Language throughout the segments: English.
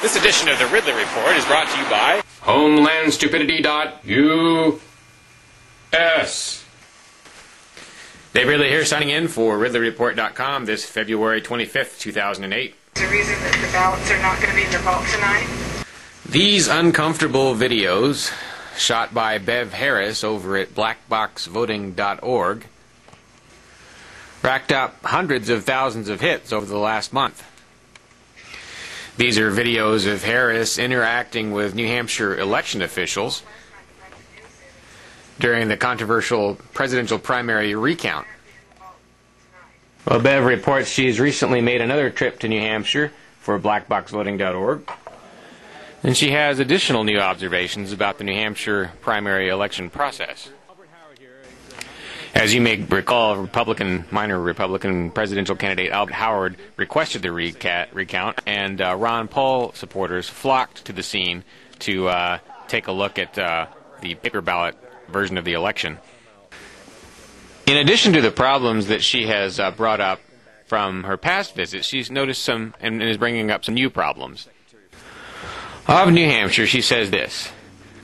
This edition of the Ridley Report is brought to you by HomelandStupidity.us. Dave Ridley here, signing in for ridleyreport.com this February 25th, 2008. There's a reason that the ballots are not going to be in the vault tonight. These uncomfortable videos, shot by Bev Harris over at blackboxvoting.org, racked up hundreds of thousands of hits over the last month. These are videos of Harris interacting with New Hampshire election officials during the controversial presidential primary recount. Well, Bev reports she's recently made another trip to New Hampshire for blackboxvoting.org, and she has additional new observations about the New Hampshire primary election process. As you may recall, minor Republican presidential candidate Albert Howard requested the recount, and Ron Paul supporters flocked to the scene to take a look at the paper ballot version of the election. In addition to the problems that she has brought up from her past visits, she's noticed some and is bringing up some new problems. Of New Hampshire, she says this,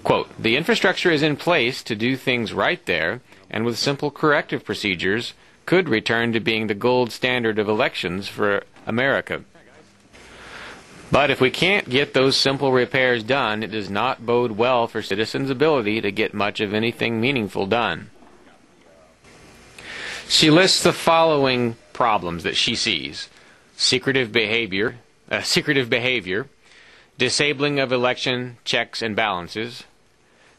quote, "The infrastructure is in place to do things right there, and with simple corrective procedures could return to being the gold standard of elections for America. But if we can't get those simple repairs done, it does not bode well for citizens' ability to get much of anything meaningful done." She lists the following problems that she sees: secretive behavior, disabling of election checks and balances,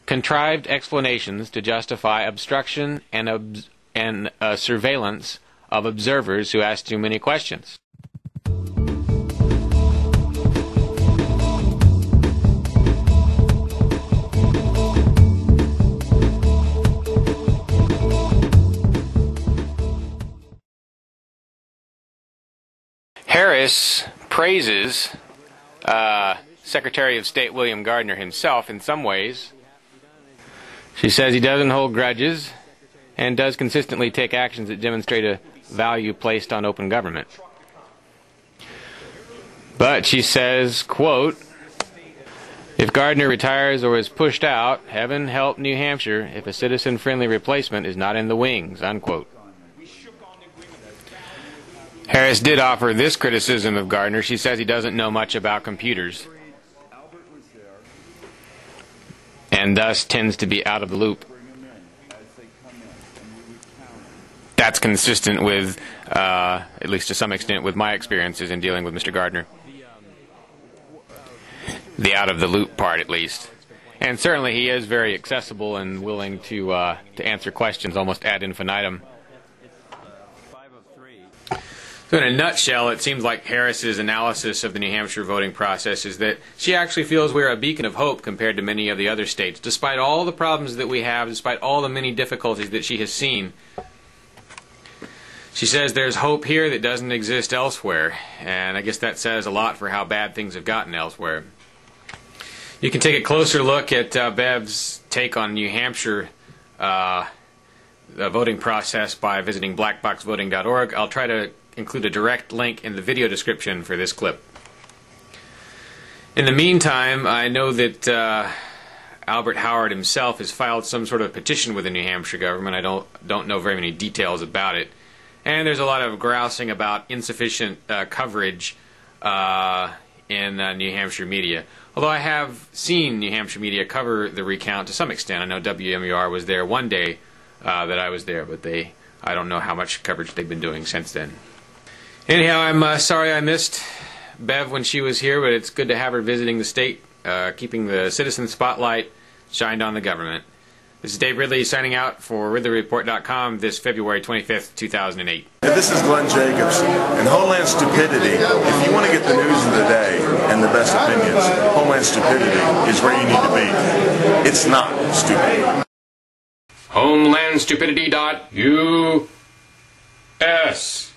contrived explanations to justify obstruction and surveillance of observers who ask too many questions. Harris praises Secretary of State William Gardner himself in some ways. She says he doesn't hold grudges and does consistently take actions that demonstrate a value placed on open government. But she says, quote, "If Gardner retires or is pushed out, heaven help New Hampshire if a citizen-friendly replacement is not in the wings," unquote. Harris did offer this criticism of Gardner. She says he doesn't know much about computers and thus tends to be out of the loop. That's consistent with, at least to some extent, with my experiences in dealing with Mr. Gardner. The out of the loop part, at least. And certainly he is very accessible and willing to answer questions almost ad infinitum. So in a nutshell, it seems like Harris's analysis of the New Hampshire voting process is that she actually feels we're a beacon of hope compared to many of the other states, despite all the problems that we have, despite all the many difficulties that she has seen. She says there's hope here that doesn't exist elsewhere, and I guess that says a lot for how bad things have gotten elsewhere. You can take a closer look at Bev's take on New Hampshire the voting process by visiting blackboxvoting.org. I'll try to include a direct link in the video description for this clip. In the meantime, I know that Albert Howard himself has filed some sort of petition with the New Hampshire government. I don't know very many details about it. And there's a lot of grousing about insufficient coverage in New Hampshire media. Although I have seen New Hampshire media cover the recount to some extent. I know WMUR was there one day that I was there, but I don't know how much coverage they've been doing since then. Anyhow, I'm sorry I missed Bev when she was here, but it's good to have her visiting the state, keeping the citizen spotlight shined on the government. This is Dave Ridley signing out for ridleyreport.com this February 25th, 2008. This is Glenn Jacobs. In Homeland Stupidity, if you want to get the news of the day and the best opinions, Homeland Stupidity is where you need to be. It's not stupid. HomelandStupidity.us